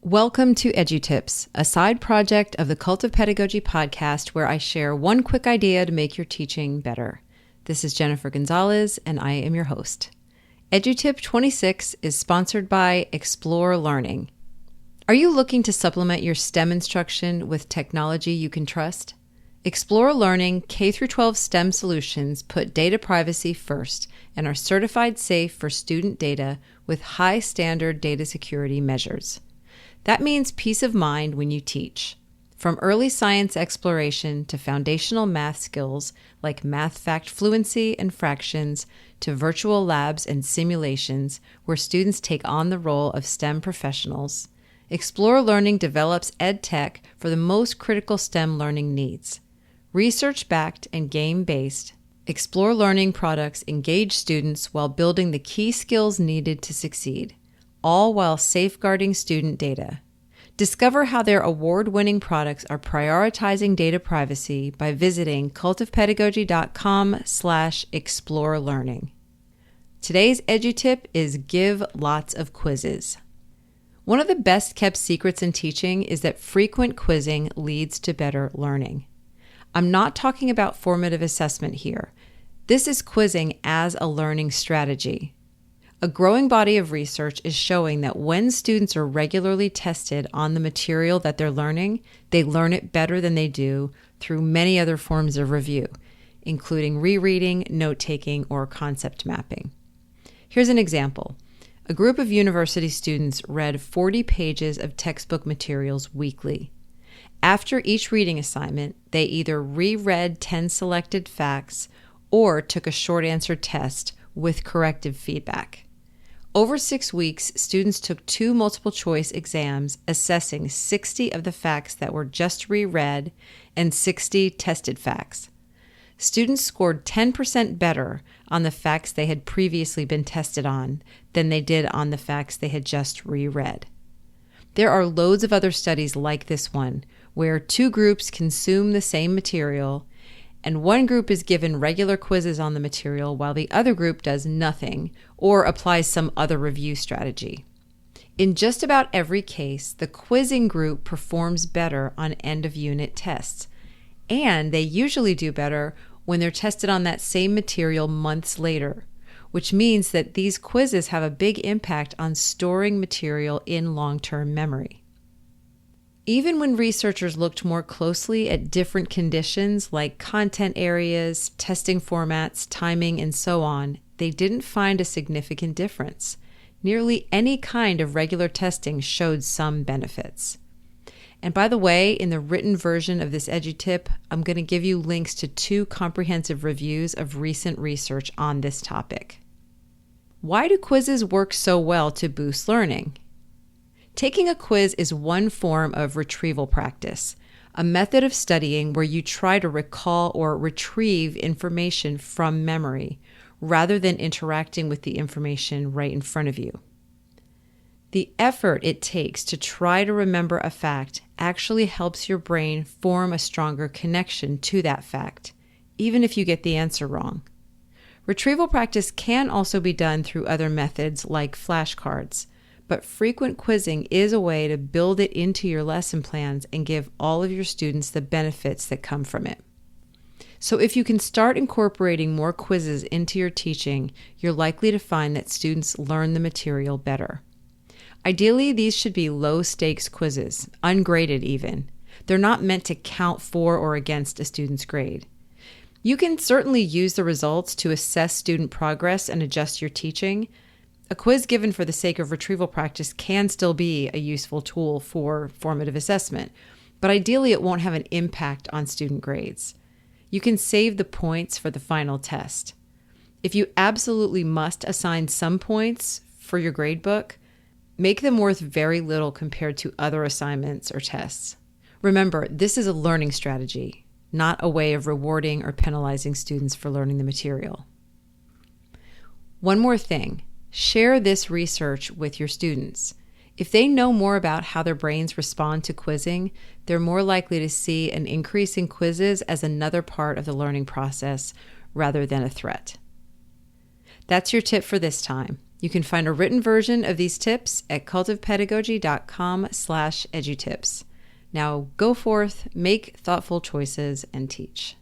Welcome to EduTips, a side project of the Cult of Pedagogy podcast where I share one quick idea to make your teaching better. This is Jennifer Gonzalez, and I am your host. EduTip 26 is sponsored by Explore Learning. Are you looking to supplement your STEM instruction with technology you can trust? Explore Learning K-12 STEM solutions put data privacy first and are certified safe for student data with high standard data security measures. That means peace of mind when you teach. From early science exploration to foundational math skills like math fact fluency and fractions to virtual labs and simulations where students take on the role of STEM professionals, Explore Learning develops ed tech for the most critical STEM learning needs. Research-backed and game-based, Explore Learning products engage students while building the key skills needed to succeed, all while safeguarding student data. Discover how their award-winning products are prioritizing data privacy by visiting cultofpedagogy.com/explorelearning. Today's EduTip is give lots of quizzes. One of the best-kept secrets in teaching is that frequent quizzing leads to better learning. I'm not talking about formative assessment here. This is quizzing as a learning strategy. A growing body of research is showing that when students are regularly tested on the material that they're learning, they learn it better than they do through many other forms of review, including rereading, note-taking, or concept mapping. Here's an example. A group of university students read 40 pages of textbook materials weekly. After each reading assignment, they either reread 10 selected facts or took a short answer test with corrective feedback. Over 6 weeks, students took 2 multiple choice exams assessing 60 of the facts that were just reread and 60 tested facts. Students scored 10% better on the facts they had previously been tested on than they did on the facts they had just reread. There are loads of other studies like this one, where 2 groups consume the same material and one group is given regular quizzes on the material while the other group does nothing or applies some other review strategy. In just about every case, the quizzing group performs better on end-of-unit tests, and they usually do better when they're tested on that same material months later, which means that these quizzes have a big impact on storing material in long-term memory. Even when researchers looked more closely at different conditions like content areas, testing formats, timing, and so on, they didn't find a significant difference. Nearly any kind of regular testing showed some benefits. And by the way, in the written version of this EduTip, I'm going to give you links to 2 comprehensive reviews of recent research on this topic. Why do quizzes work so well to boost learning? Taking a quiz is one form of retrieval practice, a method of studying where you try to recall or retrieve information from memory rather than interacting with the information right in front of you. The effort it takes to try to remember a fact actually helps your brain form a stronger connection to that fact, even if you get the answer wrong. Retrieval practice can also be done through other methods like flashcards, but frequent quizzing is a way to build it into your lesson plans and give all of your students the benefits that come from it. So if you can start incorporating more quizzes into your teaching, you're likely to find that students learn the material better. Ideally, these should be low-stakes quizzes, ungraded even. They're not meant to count for or against a student's grade. You can certainly use the results to assess student progress and adjust your teaching. A quiz given for the sake of retrieval practice can still be a useful tool for formative assessment, but ideally it won't have an impact on student grades. You can save the points for the final test. If you absolutely must assign some points for your gradebook, make them worth very little compared to other assignments or tests. Remember, this is a learning strategy, not a way of rewarding or penalizing students for learning the material. One more thing. Share this research with your students. If they know more about how their brains respond to quizzing, they're more likely to see an increase in quizzes as another part of the learning process rather than a threat. That's your tip for this time. You can find a written version of these tips at cultivepedagogy.com/edutips. Now go forth, make thoughtful choices, and teach.